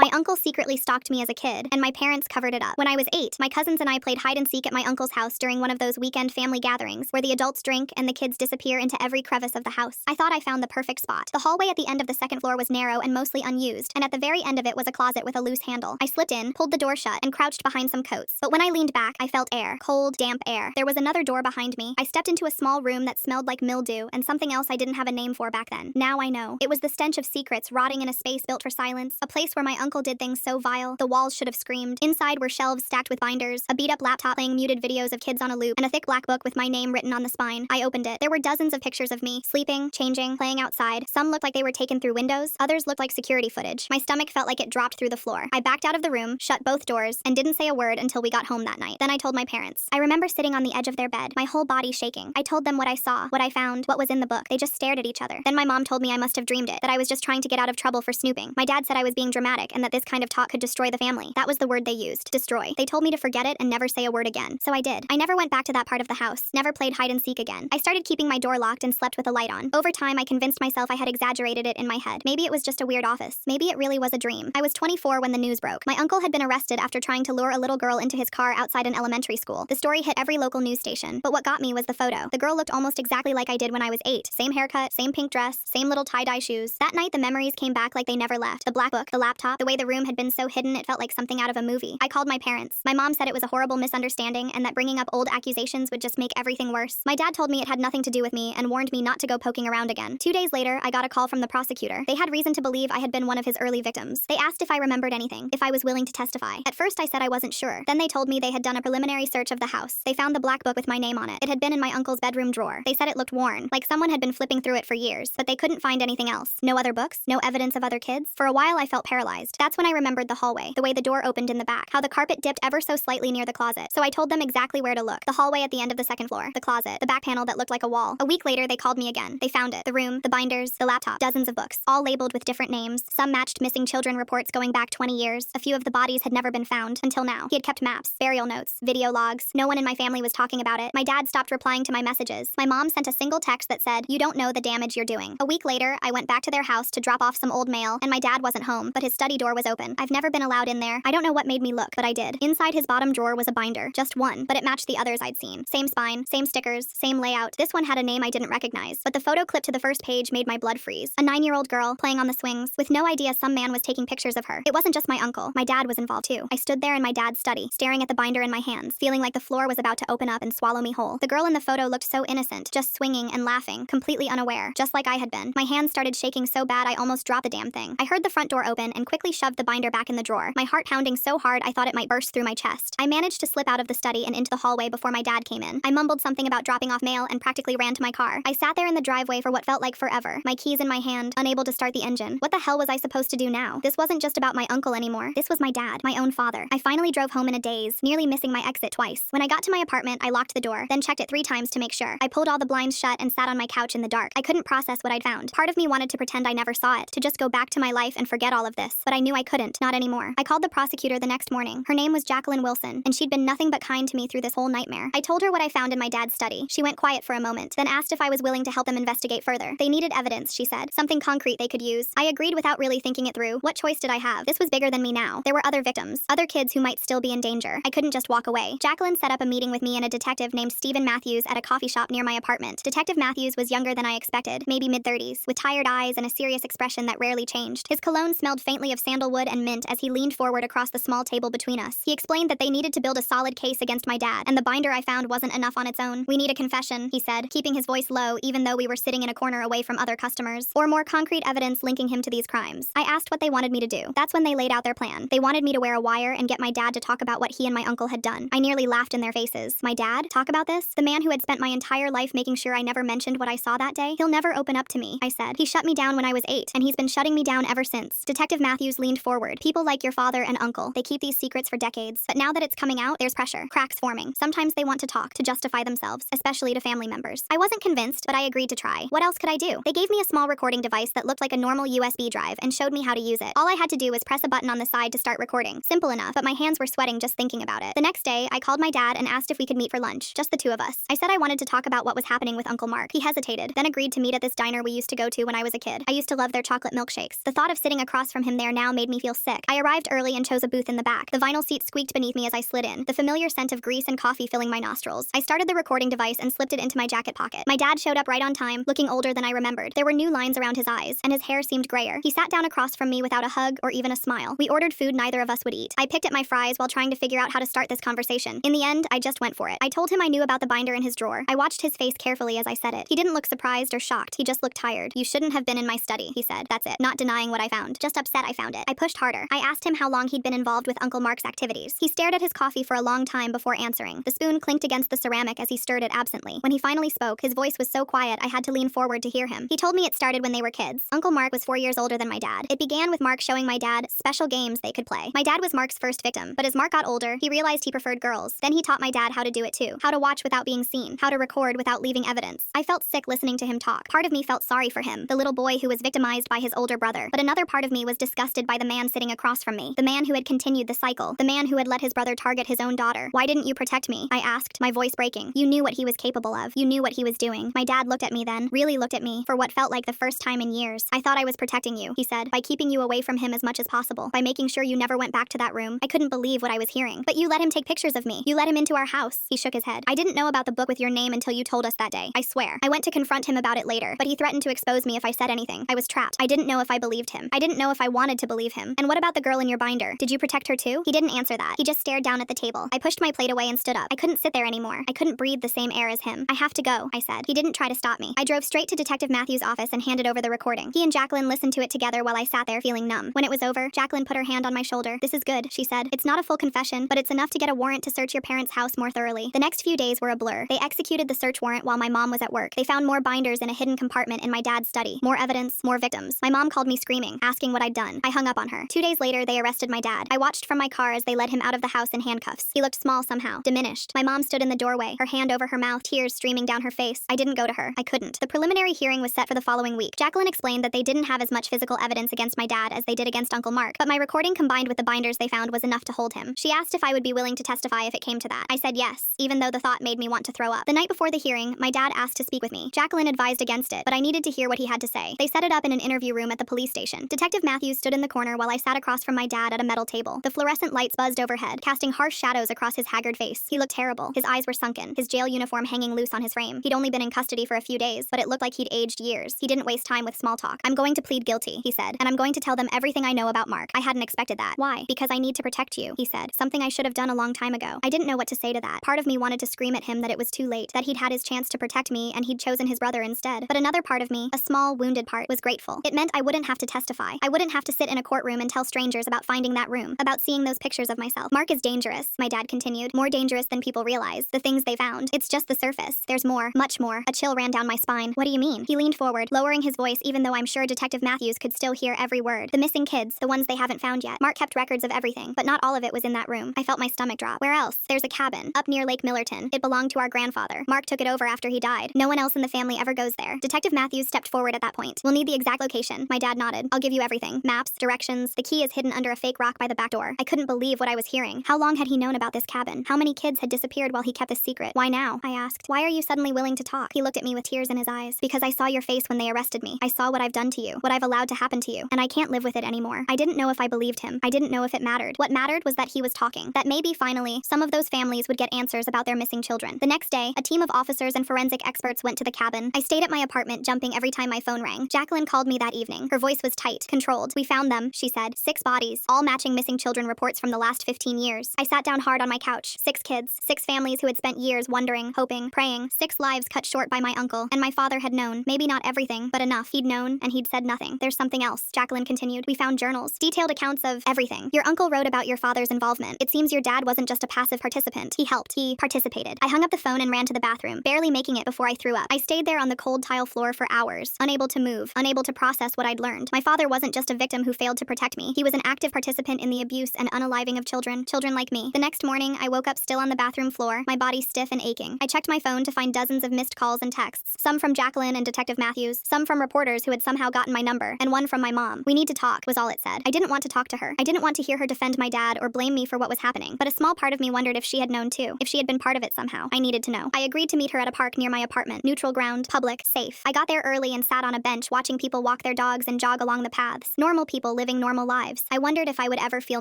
My uncle secretly stalked me as a kid, and my parents covered it up. When I was 8, my cousins and I played hide and seek at my uncle's house during one of those weekend family gatherings where the adults drink and the kids disappear into every crevice of the house. I thought I found the perfect spot. The hallway at the end of the second floor was narrow and mostly unused, and at the very end of it was a closet with a loose handle. I slipped in, pulled the door shut, and crouched behind some coats. But when I leaned back, I felt air. Cold, damp air. There was another door behind me. I stepped into a small room that smelled like mildew and something else I didn't have a name for back then. Now I know. It was the stench of secrets rotting in a space built for silence, a place where my uncle did things so vile, the walls should have screamed. Inside were shelves stacked with binders, a beat-up laptop playing muted videos of kids on a loop, and a thick black book with my name written on the spine. I opened it. There were dozens of pictures of me, sleeping, changing, playing outside. Some looked like they were taken through windows, others looked like security footage. My stomach felt like it dropped through the floor. I backed out of the room, shut both doors, and didn't say a word until we got home that night. Then I told my parents. I remember sitting on the edge of their bed, my whole body shaking. I told them what I saw, what I found, what was in the book. They just stared at each other. Then my mom told me I must have dreamed it, that I was just trying to get out of trouble for snooping. My dad said I was being dramatic and that this kind of talk could destroy the family. That was the word they used, destroy. They told me to forget it and never say a word again. So I did. I never went back to that part of the house, never played hide and seek again. I started keeping my door locked and slept with a light on. Over time, I convinced myself I had exaggerated it in my head. Maybe it was just a weird office. Maybe it really was a dream. I was 24 when the news broke. My uncle had been arrested after trying to lure a little girl into his car outside an elementary school. The story hit every local news station. But what got me was the photo. The girl looked almost exactly like I did when I was 8. Same haircut, same pink dress, same little tie-dye shoes. That night, the memories came back like they never left. The black book, the laptop, the way the room had been so hidden it felt like something out of a movie. I called my parents. My mom said it was a horrible misunderstanding and that bringing up old accusations would just make everything worse. My dad told me it had nothing to do with me and warned me not to go poking around again. 2 days later, I got a call from the prosecutor. They had reason to believe I had been one of his early victims. They asked if I remembered anything, if I was willing to testify. At first, I said I wasn't sure. Then they told me they had done a preliminary search of the house. They found the black book with my name on it. It had been in my uncle's bedroom drawer. They said it looked worn, like someone had been flipping through it for years, but they couldn't find anything else. No other books, no evidence of other kids. For a while, I felt paralyzed. That's when I remembered the hallway, the way the door opened in the back, how the carpet dipped ever so slightly near the closet. So I told them exactly where to look. The hallway at the end of the second floor, the closet, the back panel that looked like a wall. A week later, they called me again. They found it. The room, the binders, the laptop, dozens of books, all labeled with different names. Some matched missing children reports going back 20 years. A few of the bodies had never been found until now. He had kept maps, burial notes, video logs. No one in my family was talking about it. My dad stopped replying to my messages. My mom sent a single text that said, "You don't know the damage you're doing." A week later, I went back to their house to drop off some old mail, and my dad wasn't home, but his study door was open. I've never been allowed in there. I don't know what made me look, but I did. Inside his bottom drawer was a binder, just one, but it matched the others I'd seen. Same spine, same stickers, same layout. This one had a name I didn't recognize, but the photo clipped to the first page made my blood freeze. A 9-year-old girl playing on the swings, with no idea some man was taking pictures of her. It wasn't just my uncle. My dad was involved too. I stood there in my dad's study, staring at the binder in my hands, feeling like the floor was about to open up and swallow me whole. The girl in the photo looked so innocent, just swinging and laughing, completely unaware, just like I had been. My hands started shaking so bad I almost dropped the damn thing. I heard the front door open and quickly shoved the binder back in the drawer, my heart pounding so hard I thought it might burst through my chest. I managed to slip out of the study and into the hallway before my dad came in. I mumbled something about dropping off mail and practically ran to my car. I sat there in the driveway for what felt like forever, my keys in my hand, unable to start the engine. What the hell was I supposed to do now? This wasn't just about my uncle anymore. This was my dad, my own father. I finally drove home in a daze, nearly missing my exit twice. When I got to my apartment, I locked the door, then checked it 3 times to make sure. I pulled all the blinds shut and sat on my couch in the dark. I couldn't process what I'd found. Part of me wanted to pretend I never saw it, to just go back to my life and forget all of this, but I knew I couldn't, not anymore. I called the prosecutor the next morning. Her name was Jacqueline Wilson, and she'd been nothing but kind to me through this whole nightmare. I told her what I found in my dad's study. She went quiet for a moment, then asked if I was willing to help them investigate further. They needed evidence, she said. Something concrete they could use. I agreed without really thinking it through. What choice did I have? This was bigger than me now. There were other victims, other kids who might still be in danger. I couldn't just walk away. Jacqueline set up a meeting with me and a detective named Stephen Matthews at a coffee shop near my apartment. Detective Matthews was younger than I expected, maybe mid-30s, with tired eyes and a serious expression that rarely changed. His cologne smelled faintly of sandalwood and mint as he leaned forward across the small table between us. He explained that they needed to build a solid case against my dad, and the binder I found wasn't enough on its own. "We need a confession," he said, keeping his voice low even though we were sitting in a corner away from other customers, "or more concrete evidence linking him to these crimes." I asked what they wanted me to do. That's when they laid out their plan. They wanted me to wear a wire and get my dad to talk about what he and my uncle had done. I nearly laughed in their faces. My dad? Talk about this? The man who had spent my entire life making sure I never mentioned what I saw that day? He'll never open up to me, I said. He shut me down when I was 8, and he's been shutting me down ever since. Detective Matthews leaned forward. People like your father and uncle, they keep these secrets for decades. But now that it's coming out, there's pressure. Cracks forming. Sometimes they want to talk, to justify themselves, especially to family members. I wasn't convinced, but I agreed to try. What else could I do? They gave me a small recording device that looked like a normal USB drive and showed me how to use it. All I had to do was press a button on the side to start recording. Simple enough, but my hands were sweating just thinking about it. The next day, I called my dad and asked if we could meet for lunch, just the 2 of us. I said I wanted to talk about what was happening with Uncle Mark. He hesitated, then agreed to meet at this diner we used to go to when I was a kid. I used to love their chocolate milkshakes. The thought of sitting across from him there now somehow made me feel sick. I arrived early and chose a booth in the back. The vinyl seat squeaked beneath me as I slid in, the familiar scent of grease and coffee filling my nostrils. I started the recording device and slipped it into my jacket pocket. My dad showed up right on time, looking older than I remembered. There were new lines around his eyes, and his hair seemed grayer. He sat down across from me without a hug or even a smile. We ordered food neither of us would eat. I picked at my fries while trying to figure out how to start this conversation. In the end, I just went for it. I told him I knew about the binder in his drawer. I watched his face carefully as I said it. He didn't look surprised or shocked. He just looked tired. "You shouldn't have been in my study," he said. That's it. Not denying what I found. Just upset I found it. I pushed harder. I asked him how long he'd been involved with Uncle Mark's activities. He stared at his coffee for a long time before answering. The spoon clinked against the ceramic as he stirred it absently. When he finally spoke, his voice was so quiet I had to lean forward to hear him. He told me it started when they were kids. Uncle Mark was 4 years older than my dad. It began with Mark showing my dad special games they could play. My dad was Mark's first victim, but as Mark got older, he realized he preferred girls. Then he taught my dad how to do it too. How to watch without being seen. How to record without leaving evidence. I felt sick listening to him talk. Part of me felt sorry for him, the little boy who was victimized by his older brother. But another part of me was disgusted by the man sitting across from me. The man who had continued the cycle. The man who had let his brother target his own daughter. "Why didn't you protect me?" I asked, my voice breaking. "You knew what he was capable of. You knew what he was doing." My dad looked at me then, really looked at me, for what felt like the first time in years. "I thought I was protecting you," he said, "by keeping you away from him as much as possible, by making sure you never went back to that room." I couldn't believe what I was hearing. "But you let him take pictures of me. You let him into our house." He shook his head. "I didn't know about the book with your name until you told us that day. I swear." I went to confront him about it later, but he threatened to expose me if I said anything. I was trapped. I didn't know if I believed him. I didn't know if I wanted to believe him. "And what about the girl in your binder? Did you protect her too?" He didn't answer that. He just stared down at the table. I pushed my plate away and stood up. I couldn't sit there anymore. I couldn't breathe the same air as him. "I have to go," I said. He didn't try to stop me. I drove straight to Detective Matthews' office and handed over the recording. He and Jacqueline listened to it together while I sat there feeling numb. When it was over, Jacqueline put her hand on my shoulder. "This is good," she said. "It's not a full confession, but it's enough to get a warrant to search your parents' house more thoroughly." The next few days were a blur. They executed the search warrant while my mom was at work. They found more binders in a hidden compartment in my dad's study. More evidence, more victims. My mom called me screaming, asking what I'd done. I hung up on her. 2 days later, they arrested my dad. I watched from my car as they led him out of the house in handcuffs. He looked small somehow, diminished. My mom stood in the doorway, her hand over her mouth, tears streaming down her face. I didn't go to her. I couldn't. The preliminary hearing was set for the following week. Jacqueline explained that they didn't have as much physical evidence against my dad as they did against Uncle Mark, but my recording combined with the binders they found was enough to hold him. She asked if I would be willing to testify if it came to that. I said yes, even though the thought made me want to throw up. The night before the hearing, my dad asked to speak with me. Jacqueline advised against it, but I needed to hear what he had to say. They set it up in an interview room at the police station. Detective Matthews stood in the corner while I sat across from my dad at a metal table. The fluorescent lights buzzed overhead, casting harsh shadows across his haggard face. He looked terrible. His eyes were sunken, his jail uniform hanging loose on his frame. He'd only been in custody for a few days, but it looked like he'd aged years. He didn't waste time with small talk. "I'm going to plead guilty," he said, "and I'm going to tell them everything I know about Mark." I hadn't expected that. "Why?" "Because I need to protect you," he said. Something I should have done a long time ago. I didn't know what to say to that. Part of me wanted to scream at him that it was too late, that he'd had his chance to protect me and he'd chosen his brother instead. But another part of me, a small, wounded part, was grateful. It meant I wouldn't have to testify. I wouldn't have to sit in a courtroom and tell strangers about finding that room, about seeing those pictures of myself. "Mark is dangerous," my dad continued. "More dangerous than people realize. The things they found. It's just the surface. There's more, much more." A chill ran down my spine. "What do you mean?" He leaned forward, lowering his voice even though I'm sure Detective Matthews could still hear every word. "The missing kids, the ones they haven't found yet. Mark kept records of everything, but not all of it was in that room." I felt my stomach drop. "Where else?" "There's a cabin, up near Lake Millerton. It belonged to our grandfather. Mark took it over after he died. No one else in the family ever goes there." Detective Matthews stepped forward at that point. "We'll need the exact location." My dad nodded. "I'll give you everything. Maps, directions. The key is hidden under a fake rock by the back door." I couldn't believe what I was hearing. How long had he known about this cabin? How many kids had disappeared while he kept this secret? "Why now?" I asked. "Why are you suddenly willing to talk?" He looked at me with tears in his eyes. "Because I saw your face when they arrested me. I saw what I've done to you, what I've allowed to happen to you, and I can't live with it anymore." I didn't know if I believed him. I didn't know if it mattered. What mattered was that he was talking. That maybe, finally, some of those families would get answers about their missing children. The next day, a team of officers and forensic experts went to the cabin. I stayed at my apartment, jumping every time my phone rang. Jacqueline called me that evening. Her voice was tight, controlled. "We found them," she said. 6 bodies, all matching missing children reports from the last 15 years. I sat down hard on my couch. 6 kids, 6 families who had spent years wondering, hoping, praying. 6 lives cut short by my uncle. And my father had known. Maybe not everything, but enough. He'd known, and he'd said nothing. "There's something else," Jacqueline continued. "We found journals, detailed accounts of everything. Your uncle wrote about your father's involvement. It seems your dad wasn't just a passive participant. He helped. He participated." I hung up the phone and ran to the bathroom, barely making it before I threw up. I stayed there on the cold tile floor for hours, unable to move, unable to process what I'd learned. My father wasn't just a victim who failed to protect me. He was an active participant in the abuse and unaliving of children like me. The next morning, I woke up still on the bathroom floor, my body stiff and aching. I checked my phone to find dozens of missed calls and texts, some from Jacqueline and Detective Matthews, some from reporters who had somehow gotten my number, and one from my mom. "We need to talk," was all it said. I didn't want to talk to her. I didn't want to hear her defend my dad or blame me for what was happening, but a small part of me wondered if she had known too, if she had been part of it somehow. I needed to know. I agreed to meet her at a park near my apartment, neutral ground, public, safe. I got there early and sat on a bench watching people walk their dogs and jog along the paths. Normal people people living normal lives. I wondered if I would ever feel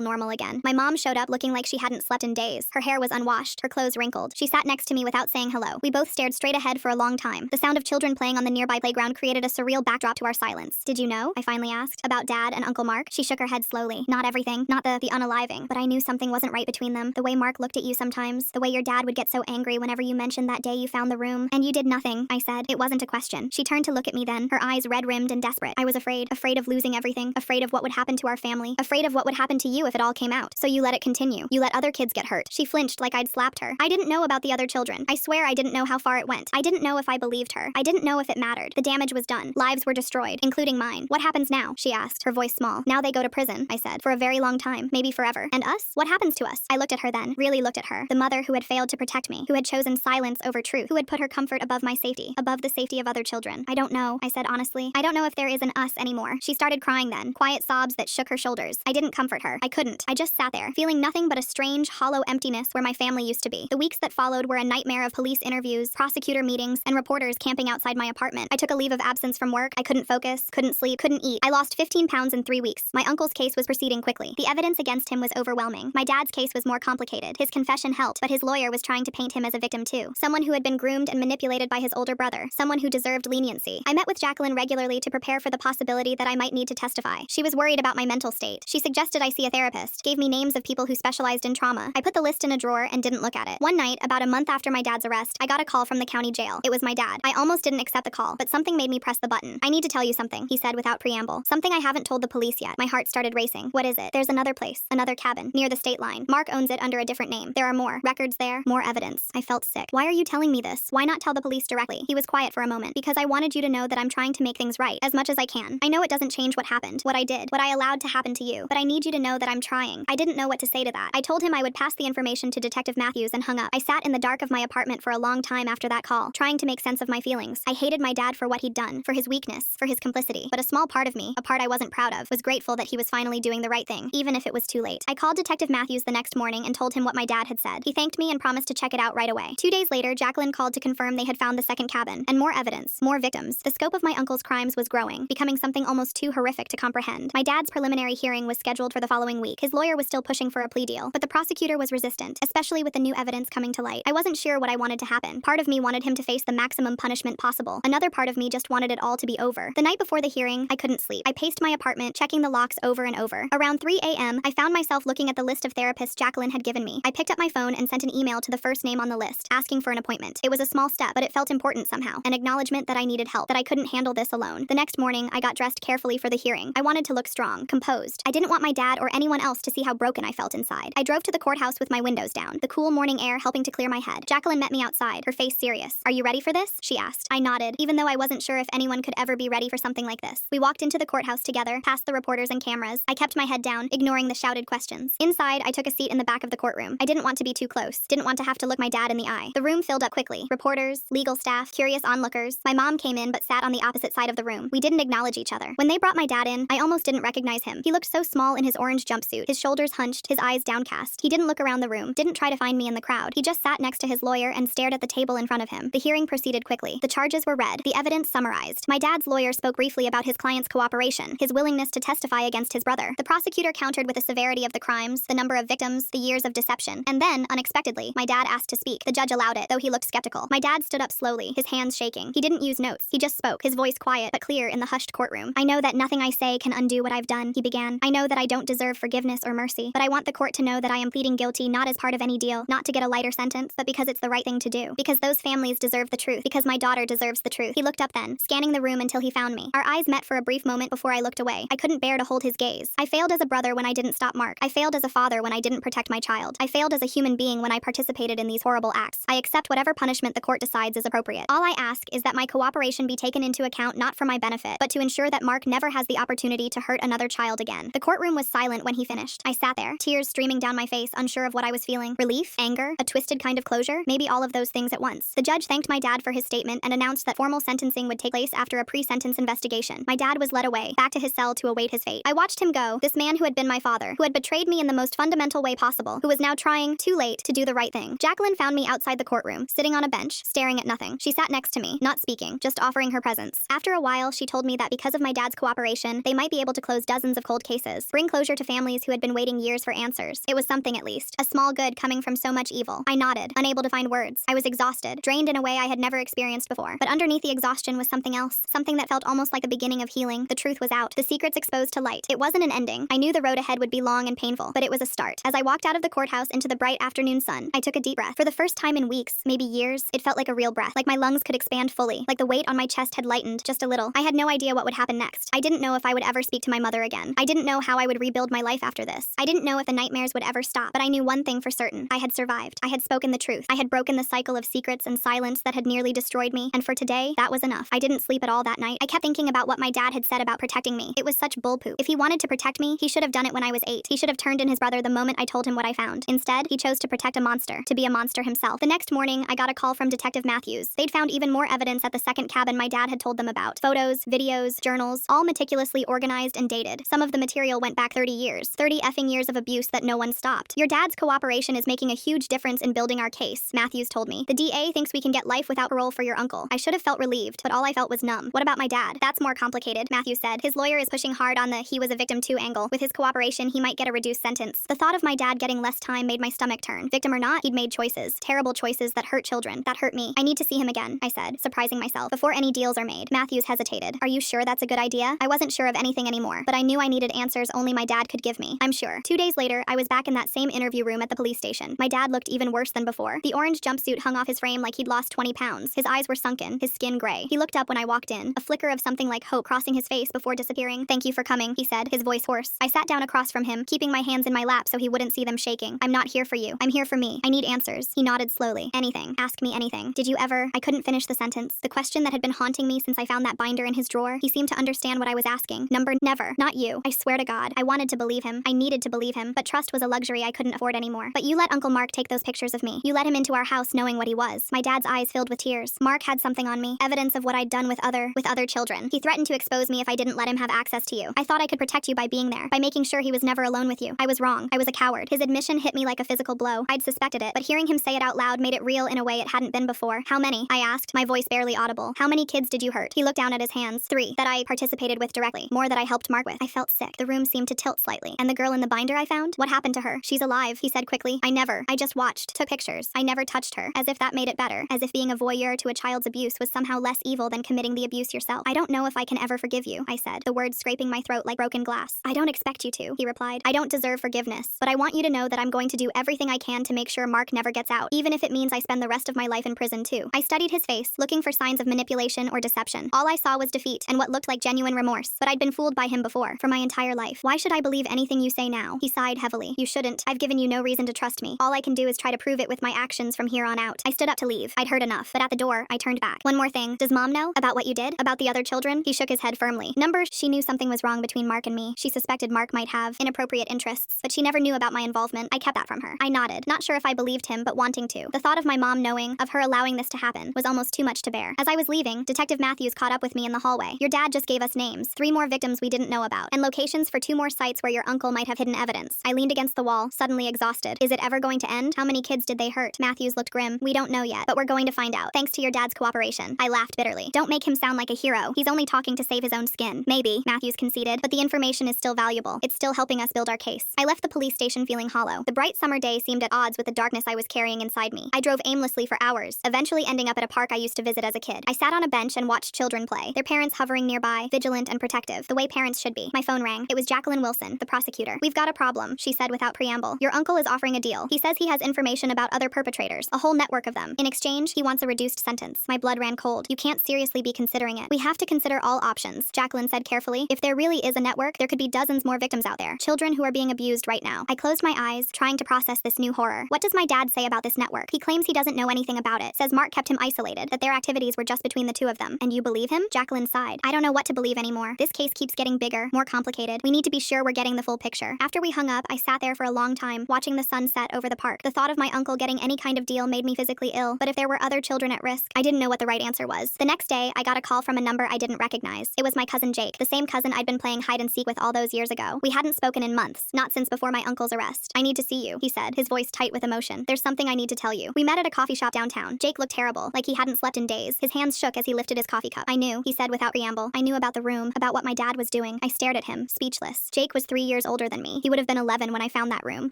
normal again. My mom showed up looking like she hadn't slept in days. Her hair was unwashed, her clothes wrinkled. She sat next to me without saying hello. We both stared straight ahead for a long time. The sound of children playing on the nearby playground created a surreal backdrop to our silence. Did you know, I finally asked, about Dad and Uncle Mark? She shook her head slowly. Not everything, not the unaliving, but I knew something wasn't right between them. The way Mark looked at you sometimes, the way your dad would get so angry whenever you mentioned that day you found the room. And you did nothing, I said. It wasn't a question. She turned to look at me then, her eyes red-rimmed and desperate. I was afraid of losing everything, afraid of what would happen to our family, afraid of what would happen to you if it all came out. So you let it continue. You let other kids get hurt. She flinched like I'd slapped her. I didn't know about the other children. I swear I didn't know how far it went. I didn't know if I believed her. I didn't know if it mattered. The damage was done. Lives were destroyed, including mine. What happens now? She asked, her voice small. Now they go to prison, I said, for a very long time, maybe forever. And us? What happens to us? I looked at her then, really looked at her. The mother who had failed to protect me, who had chosen silence over truth, who had put her comfort above my safety, above the safety of other children. I don't know, I said honestly. I don't know if there is an us anymore. She started crying then, quiet sobs that shook her shoulders. I didn't comfort her. I couldn't. I just sat there, feeling nothing but a strange, hollow emptiness where my family used to be. The weeks that followed were a nightmare of police interviews, prosecutor meetings, and reporters camping outside my apartment. I took a leave of absence from work. I couldn't focus, couldn't sleep, couldn't eat. I lost 15 pounds in 3 weeks. My uncle's case was proceeding quickly. The evidence against him was overwhelming. My dad's case was more complicated. His confession helped, but his lawyer was trying to paint him as a victim too. Someone who had been groomed and manipulated by his older brother. Someone who deserved leniency. I met with Jacqueline regularly to prepare for the possibility that I might need to testify. She was worried about my mental state. She suggested I see a therapist, gave me names of people who specialized in trauma. I put the list in a drawer and didn't look at it. One night, about a month after my dad's arrest, I got a call from the county jail. It was my dad. I almost didn't accept the call, but something made me press the button. I need to tell you something, he said without preamble. Something I haven't told the police yet. My heart started racing. What is it? There's another place, another cabin, near the state line. Mark owns it under a different name. There are more records there, more evidence. I felt sick. Why are you telling me this? Why not tell the police directly? He was quiet for a moment. Because I wanted you to know that I'm trying to make things right, as much as I can. I know it doesn't change what happened, what I did, what I allowed to happen to you, but I need you to know that I'm trying. I didn't know what to say to that. I told him I would pass the information to Detective Matthews and hung up. I sat in the dark of my apartment for a long time after that call, trying to make sense of my feelings. I hated my dad for what he'd done, for his weakness, for his complicity. But a small part of me, a part I wasn't proud of, was grateful that he was finally doing the right thing, even if it was too late. I called Detective Matthews the next morning and told him what my dad had said. He thanked me and promised to check it out right away. 2 days later, Jacqueline called to confirm they had found the second cabin, and more evidence, more victims. The scope of my uncle's crimes was growing, becoming something almost too horrific to comprehend. My dad's preliminary hearing was scheduled for the following week. His lawyer was still pushing for a plea deal, but the prosecutor was resistant, especially with the new evidence coming to light. I wasn't sure what I wanted to happen. Part of me wanted him to face the maximum punishment possible. Another part of me just wanted it all to be over. The night before the hearing, I couldn't sleep. I paced my apartment, checking the locks over and over. Around 3 a.m., I found myself looking at the list of therapists Jacqueline had given me. I picked up my phone and sent an email to the first name on the list, asking for an appointment. It was a small step, but it felt important somehow. An acknowledgement that I needed help, that I couldn't handle this alone. The next morning, I got dressed carefully for the hearing. I wanted to look strong, composed. I didn't want my dad or anyone else to see how broken I felt inside. I drove to the courthouse with my windows down, the cool morning air helping to clear my head. Jacqueline met me outside, her face serious. "Are you ready for this?" she asked. I nodded, even though I wasn't sure if anyone could ever be ready for something like this. We walked into the courthouse together, past the reporters and cameras. I kept my head down, ignoring the shouted questions. Inside, I took a seat in the back of the courtroom. I didn't want to be too close, didn't want to have to look my dad in the eye. The room filled up quickly. Reporters, legal staff, curious onlookers. My mom came in but sat on the opposite side of the room. We didn't acknowledge each other. When they brought my dad in, I almost didn't recognize him. He looked so small in his orange jumpsuit, his shoulders hunched, his eyes downcast. He didn't look around the room, didn't try to find me in the crowd. He just sat next to his lawyer and stared at the table in front of him. The hearing proceeded quickly. The charges were read, the evidence summarized. My dad's lawyer spoke briefly about his client's cooperation, his willingness to testify against his brother. The prosecutor countered with the severity of the crimes, the number of victims, the years of deception. And then, unexpectedly, my dad asked to speak. The judge allowed it, though he looked skeptical. My dad stood up slowly, his hands shaking. He didn't use notes. He just spoke, his voice quiet but clear in the hushed courtroom. "I know that nothing I say can undo what I've done," he began. "I know that I don't deserve forgiveness or mercy, but I want the court to know that I am pleading guilty not as part of any deal, not to get a lighter sentence, but because it's the right thing to do. Because those families deserve the truth. Because my daughter deserves the truth." He looked up then, scanning the room until he found me. Our eyes met for a brief moment before I looked away. I couldn't bear to hold his gaze. I failed as a brother when I didn't stop Mark. I failed as a father when I didn't protect my child. I failed as a human being when I participated in these horrible acts. I accept whatever punishment the court decides is appropriate. All I ask is that my cooperation be taken into account not for my benefit, but to ensure that Mark never has the opportunity to hurt another child again. The courtroom was silent when he finished. I sat there, tears streaming down my face, unsure of what I was feeling. Relief? Anger? A twisted kind of closure? Maybe all of those things at once. The judge thanked my dad for his statement and announced that formal sentencing would take place after a pre-sentence investigation. My dad was led away, back to his cell to await his fate. I watched him go, this man who had been my father, who had betrayed me in the most fundamental way possible, who was now trying, too late, to do the right thing. Jacqueline found me outside the courtroom, sitting on a bench, staring at nothing. She sat next to me, not speaking, just offering her presence. After a while, she told me that because of my dad's cooperation, they might be able to to close dozens of cold cases, bring closure to families who had been waiting years for answers. It was something at least. A small good coming from so much evil. I nodded, unable to find words. I was exhausted, drained in a way I had never experienced before. But underneath the exhaustion was something else, something that felt almost like the beginning of healing. The truth was out, the secrets exposed to light. It wasn't an ending. I knew the road ahead would be long and painful, but it was a start. As I walked out of the courthouse into the bright afternoon sun, I took a deep breath. For the first time in weeks, maybe years, it felt like a real breath, like my lungs could expand fully, like the weight on my chest had lightened just a little. I had no idea what would happen next. I didn't know if I would ever speak to my mother again. I didn't know how I would rebuild my life after this. I didn't know if the nightmares would ever stop, but I knew one thing for certain. I had survived. I had spoken the truth. I had broken the cycle of secrets and silence that had nearly destroyed me, and for today, that was enough. I didn't sleep at all that night. I kept thinking about what my dad had said about protecting me. It was such bullpoop. If he wanted to protect me, he should have done it when I was 8. He should have turned in his brother the moment I told him what I found. Instead, he chose to protect a monster, to be a monster himself. The next morning, I got a call from Detective Matthews. They'd found even more evidence at the second cabin my dad had told them about. Photos, videos, journals, all meticulously organized and dated. Some of the material went back 30 years. 30 effing years of abuse that no one stopped. Your dad's cooperation is making a huge difference in building our case, Matthews told me. The DA thinks we can get life without parole for your uncle. I should have felt relieved, but all I felt was numb. What about my dad? That's more complicated, Matthews said. His lawyer is pushing hard on the he was a victim too angle. With his cooperation, he might get a reduced sentence. The thought of my dad getting less time made my stomach turn. Victim or not, he'd made choices. Terrible choices that hurt children. That hurt me. I need to see him again, I said, surprising myself. Before any deals are made. Matthews hesitated. Are you sure that's a good idea? I wasn't sure of anything anymore, but I knew I needed answers only my dad could give me. I'm sure. 2 days later, I was back in that same interview room at the police station. My dad looked even worse than before. The orange jumpsuit hung off his frame like he'd lost 20 pounds. His eyes were sunken, his skin gray. He looked up when I walked in, a flicker of something like hope crossing his face before disappearing. Thank you for coming, he said, his voice hoarse. I sat down across from him, keeping my hands in my lap so he wouldn't see them shaking. I'm not here for you. I'm here for me. I need answers. He nodded slowly. Anything. Ask me anything. Did you ever? I couldn't finish the sentence. The question that had been haunting me since I found that binder in his drawer. He seemed to understand what I was asking. Number never. Not you. I swear to God. I wanted to believe him. I needed to believe him, but trust was a luxury I couldn't afford anymore. But you let Uncle Mark take those pictures of me. You let him into our house knowing what he was. My dad's eyes filled with tears. Mark had something on me. Evidence of what I'd done with other children. He threatened to expose me if I didn't let him have access to you. I thought I could protect you by being there, by making sure he was never alone with you. I was wrong. I was a coward. His admission hit me like a physical blow. I'd suspected it, but hearing him say it out loud made it real in a way it hadn't been before. How many? I asked, my voice barely audible. How many kids did you hurt? He looked down at his hands. 3 that I participated with directly. More that I helped Mark with. I felt sick. The room seemed to tilt slightly. And the girl in the binder I found? What happened to her? She's alive, he said quickly. I just watched, took pictures. I never touched her. As if that made it better. As if being a voyeur to a child's abuse was somehow less evil than committing the abuse yourself. I don't know if I can ever forgive you, I said, the words scraping my throat like broken glass. I don't expect you to, he replied. I don't deserve forgiveness, but I want you to know that I'm going to do everything I can to make sure Mark never gets out, even if it means I spend the rest of my life in prison too. I studied his face, looking for signs of manipulation or deception. All I saw was defeat and what looked like genuine remorse, but I'd been fooled by him before, for my entire life. Why should I believe anything you say now? He sighed heavily. You shouldn't. I've given you no reason to trust me. All I can do is try to prove it with my actions from here on out. I stood up to leave. I'd heard enough, but at the door, I turned back. One more thing. Does Mom know about what you did? About the other children? He shook his head firmly. She knew something was wrong between Mark and me. She suspected Mark might have inappropriate interests, but she never knew about my involvement. I kept that from her. I nodded, not sure if I believed him, but wanting to. The thought of my mom knowing, of her allowing this to happen, was almost too much to bear. As I was leaving, Detective Matthews caught up with me in the hallway. Your dad just gave us names, 3 more victims we didn't know about, and locations for 2 more sites where your uncle might have hidden evidence. I leaned against the wall, suddenly exhausted. Is it ever going to end? How many kids did they hurt? Matthews looked grim. We don't know yet, but we're going to find out, thanks to your dad's cooperation. I laughed bitterly. Don't make him sound like a hero. He's only talking to save his own skin. Maybe, Matthews conceded, but the information is still valuable. It's still helping us build our case. I left the police station feeling hollow. The bright summer day seemed at odds with the darkness I was carrying inside me. I drove aimlessly for hours, eventually ending up at a park I used to visit as a kid. I sat on a bench and watched children play, their parents hovering nearby, vigilant and protective, the way parents should be. My phone rang. It was Jacqueline Wilson, the prosecutor. We've got a problem, she said without preamble. Your uncle is offering a deal. He says he has information about other perpetrators, a whole network of them. In exchange, he wants a reduced sentence. My blood ran cold. You can't seriously be considering it. We have to consider all options, Jacqueline said carefully. If there really is a network, there could be dozens more victims out there. Children who are being abused right now. I closed my eyes, trying to process this new horror. What does my dad say about this network? He claims he doesn't know anything about it. Says Mark kept him isolated, that their activities were just between the 2 of them. And you believe him? Jacqueline sighed. I don't know what to believe anymore. This case keeps getting bigger, more complicated. We need to be sure we're getting the full picture. After we hung up, I sat there for a long time, watching the sun set over the park. The thought of my uncle getting any kind of deal made me physically ill, but if there were other children at risk, I didn't know what the right answer was. The next day, I got a call from a number I didn't recognize. It was my cousin Jake, the same cousin I'd been playing hide and seek with all those years ago. We hadn't spoken in months, not since before my uncle's arrest. I need to see you, he said, his voice tight with emotion. There's something I need to tell you. We met at a coffee shop downtown. Jake looked terrible, like he hadn't slept in days. His hands shook as he lifted his coffee cup. I knew, he said without preamble. I knew about the room, about what my dad was doing. doing. I stared at him, speechless. Jake was 3 years older than me. He would have been 11 when I found that room.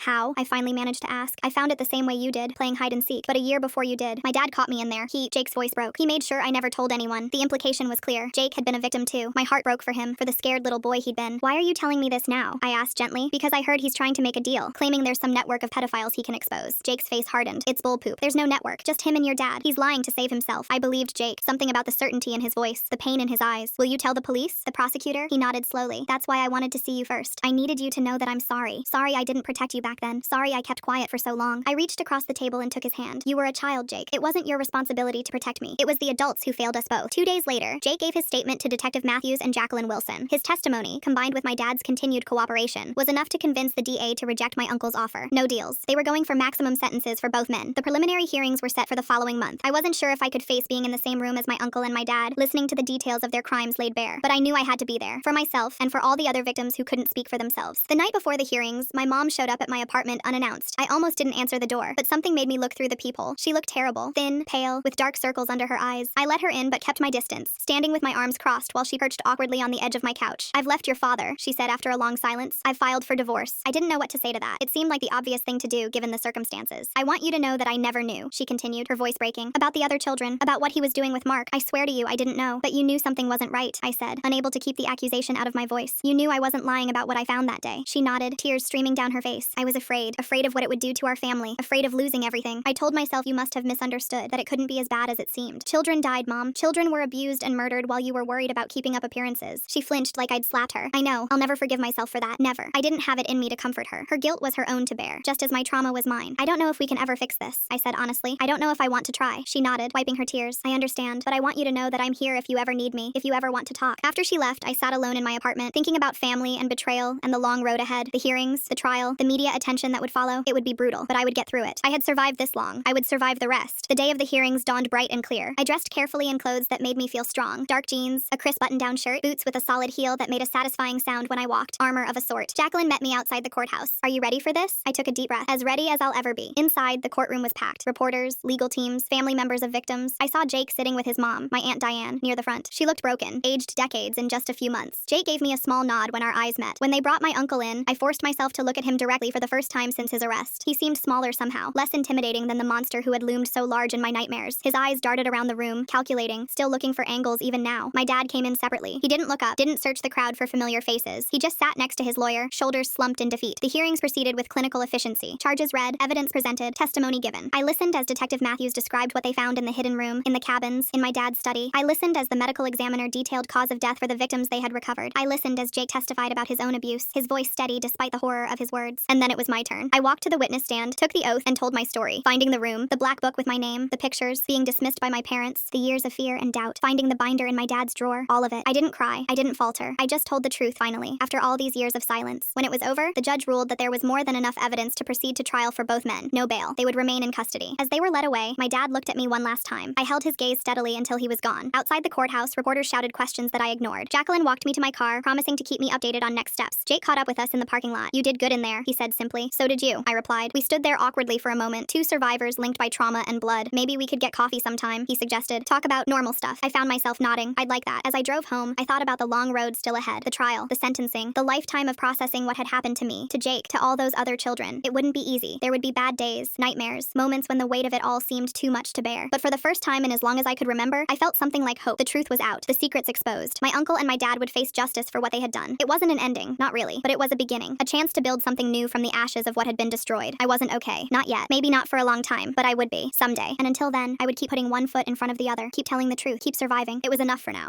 How? I finally managed to ask. I found it the same way you did, playing hide and seek. But a year before you did, my dad caught me in there. Jake's voice broke. He made sure I never told anyone. The implication was clear. Jake had been a victim too. My heart broke for him, for the scared little boy he'd been. Why are you telling me this now? I asked gently. Because I heard he's trying to make a deal, claiming there's some network of pedophiles he can expose. Jake's face hardened. It's bull poop. There's no network. Just him and your dad. He's lying to save himself. I believed Jake. Something about the certainty in his voice, the pain in his eyes. Will you tell the police? The prosecutor? He nodded slowly. That's why I wanted to see you first. I needed you to know that I'm sorry. Sorry I didn't protect you back then. Sorry I kept quiet for so long. I reached across the table and took his hand. You were a child, Jake. It wasn't your responsibility to protect me. It was the adults who failed us both. 2 days later, Jake gave his statement to Detective Matthews and Jacqueline Wilson. His testimony, combined with my dad's continued cooperation, was enough to convince the DA to reject my uncle's offer. No deals. They were going for maximum sentences for both men. The preliminary hearings were set for the following month. I wasn't sure if I could face being in the same room as my uncle and my dad, listening to the details of their crimes laid bare. But I knew I had to be there, for myself and for all the other victims who couldn't speak for themselves. The night before the hearings, my mom showed up at my apartment unannounced. I almost didn't answer the door, but something made me look through the peephole. She looked terrible, thin, pale, with dark circles under her eyes. I let her in but kept my distance, standing with my arms crossed while she perched awkwardly on the edge of my couch. I've left your father, she said after a long silence. I've filed for divorce. I didn't know what to say to that. It seemed like the obvious thing to do given the circumstances. I want you to know that I never knew, she continued, her voice breaking, about the other children, about what he was doing with Mark. I swear to you I didn't know, but you knew something wasn't right, I said, unable to keep the accusation out of my voice. You knew I wasn't lying about what I found that day. She nodded, tears streaming down her face. I was afraid of what it would do to our family, afraid of losing everything. I told myself you must have misunderstood, that it couldn't be as bad as it seemed. Children died, Mom. Children were abused and murdered while you were worried about keeping up appearances. She flinched like I'd slapped her. I know. I'll never forgive myself for that. Never. I didn't have it in me to comfort her. Her guilt was her own to bear, just as my trauma was mine. I don't know if we can ever fix this, I said honestly. I don't know if I want to try. She nodded, wiping her tears. I understand, but I want you to know that I'm here if you ever need me, if you ever want to talk. After she left, I sat alone in my apartment, thinking about family and betrayal and the long road ahead, the hearings, the trial, the media attention that would follow. It would be brutal, but I would get through it. I had survived this long. I would survive the rest. The day of the hearings dawned bright and clear. I dressed carefully in clothes that made me feel strong. Dark jeans, a crisp button-down shirt, boots with a solid heel that made a satisfying sound when I walked. Armor of a sort. Jacqueline met me outside the courthouse. Are you ready for this? I took a deep breath. As ready as I'll ever be. Inside, the courtroom was packed. Reporters, legal teams, family members of victims. I saw Jake sitting with his mom, my Aunt Diane, near the front. She looked broken, aged decades in just a few months. Jake gave me a small nod when our eyes met. When they brought my uncle in, I forced myself to look at him directly for the first time since his arrest. He seemed smaller somehow, less intimidating than the monster who had loomed so large in my nightmares. His eyes darted around the room, calculating, still looking for angles even now. My dad came in separately. He didn't look up, didn't search the crowd for familiar faces. He just sat next to his lawyer, shoulders slumped in defeat. The hearings proceeded with clinical efficiency. Charges read, evidence presented, testimony given. I listened as Detective Matthews described what they found in the hidden room, in the cabins, in my dad's study. I listened as the medical examiner detailed cause of death for the victims they had recovered. I listened as Jake testified about his own abuse, his voice steady despite the horror of his words. And then it was my turn. I walked to the witness stand, took the oath, and told my story. Finding the room, the black book with my name, the pictures, being dismissed by my parents, the years of fear and doubt, finding the binder in my dad's drawer, all of it. I didn't cry. I didn't falter. I just told the truth finally, after all these years of silence. When it was over, the judge ruled that there was more than enough evidence to proceed to trial for both men. No bail. They would remain in custody. As they were led away, my dad looked at me one last time. I held his gaze steadily until he was gone. Outside the courthouse, reporters shouted questions that I ignored. Jacqueline walked me to my car, promising to keep me updated on next steps. Jake caught up with us in the parking lot. You did good in there, he said simply. So did you, I replied. We stood there awkwardly for a moment, two survivors linked by trauma and blood. Maybe we could get coffee sometime, he suggested. Talk about normal stuff. I found myself nodding. I'd like that. As I drove home, I thought about the long road still ahead, the trial, the sentencing, the lifetime of processing what had happened to me, to Jake, to all those other children. It wouldn't be easy. There would be bad days, nightmares, moments when the weight of it all seemed too much to bear. But for the first time in as long as I could remember, I felt something like hope. The truth was out, the secrets exposed. My uncle and my dad would face justice for what they had done. It wasn't an ending, not really, but it was a beginning, a chance to build something new from the ashes of what had been destroyed. I wasn't okay. Not yet. Maybe not for a long time, but I would be, someday. And until then, I would keep putting one foot in front of the other, keep telling the truth, keep surviving. It was enough for now.